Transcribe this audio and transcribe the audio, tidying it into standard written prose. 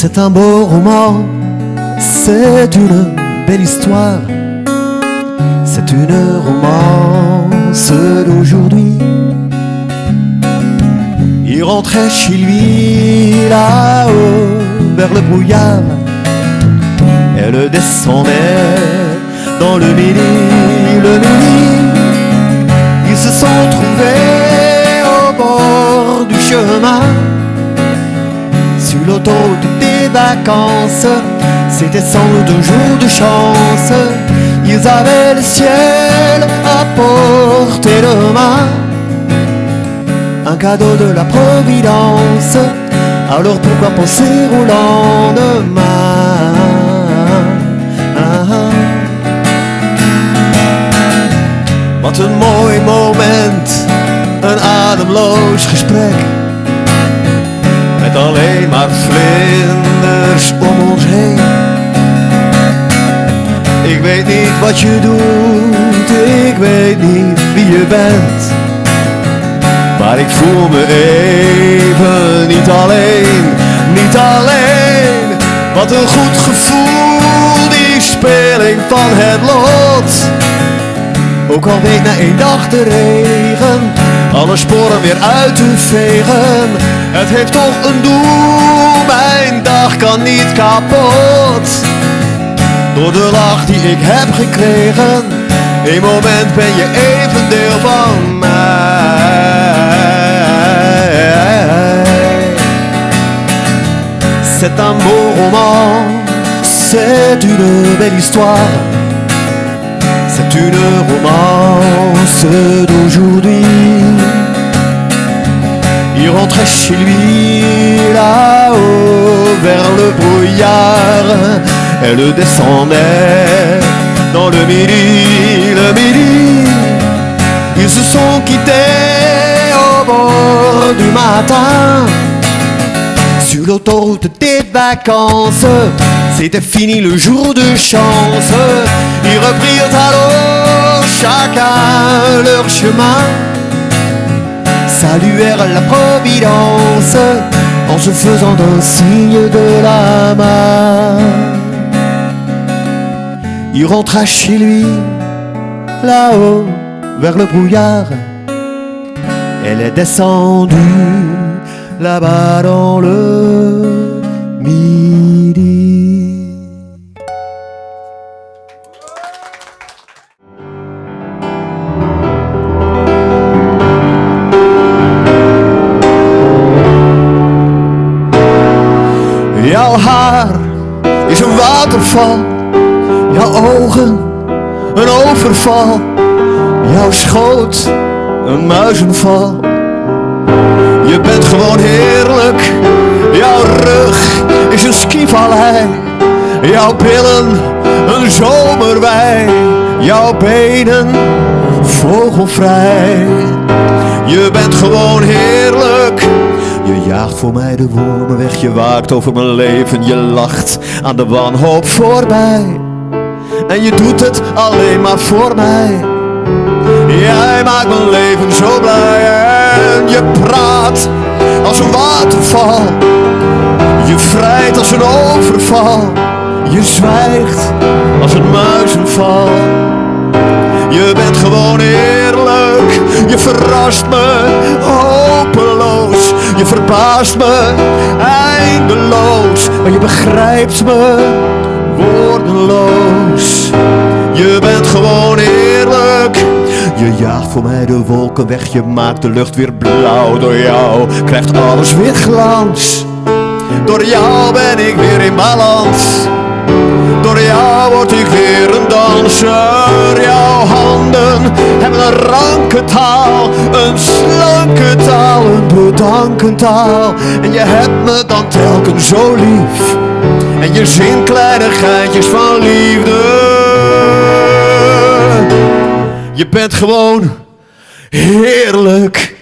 C'est un beau roman, c'est une belle histoire. C'est une romance d'aujourd'hui. Il rentrait chez lui là-haut vers le brouillard. Elle descendait dans le midi. Ils se sont trouvés au bord du chemin. Sur l'autoroute des vacances, c'était sans doute un jour de chance. Ils avaient le ciel à portée de main, un cadeau de la Providence. Alors pourquoi penser au lendemain? Wat een mooi moment, een ademloos gesprek, met alleen maar vlinders om ons heen. Ik weet niet wat je doet, ik weet niet wie je bent, maar ik voel me even niet alleen, niet alleen. Wat een goed gevoel, die speling van het lot. Ook al week na 1 dag de regen alle sporen weer uit te vegen. Het heeft toch een doel, mijn dag kan niet kapot. Door de lach die ik heb gekregen, een moment ben je even deel van mij. C'est un beau roman, c'est une belle histoire. C'est une romance d'aujourd'hui. Il rentrait chez lui là-haut vers le brouillard. Elle descendait dans le midi. Ils se sont quittés au bord du matin. Sur l'autoroute des vacances, c'était fini le jour de chance. Ils reprirent alors chacun leur chemin, saluèrent la Providence en se faisant un signe de la main. Il rentra chez lui, là-haut, vers le brouillard. Elle est descendue là-bas dans le midi. Jouw haar is een waterval, jouw ogen een overval, jouw schoot een muizenval. Je bent gewoon heerlijk, jouw rug is een skivallei, jouw billen een zomerwei, jouw benen vogelvrij. Je bent gewoon heerlijk. Je jaagt voor mij de wormen weg, je waakt over mijn leven, je lacht aan de wanhoop voorbij. En je doet het alleen maar voor mij. Jij maakt mijn leven zo blij. En je praat als een waterval, je vrijt als een overval, je zwijgt als een muizenval. Je bent gewoon eerlijk, je verrast me hopeloos, je verbaast me eindeloos, maar je begrijpt me woordeloos. Je bent gewoon eerlijk, je jaagt voor mij de wolken weg, je maakt de lucht weer blauw. Door jou krijgt alles weer glans, door jou ben ik weer in balans. Door jou word ik weer een danser. Jouw handen hebben een ranke taal, een slanke taal, een bedankentaal. En je hebt me dan telkens zo lief, en je zingt kleine geintjes van liefde. Je bent gewoon heerlijk.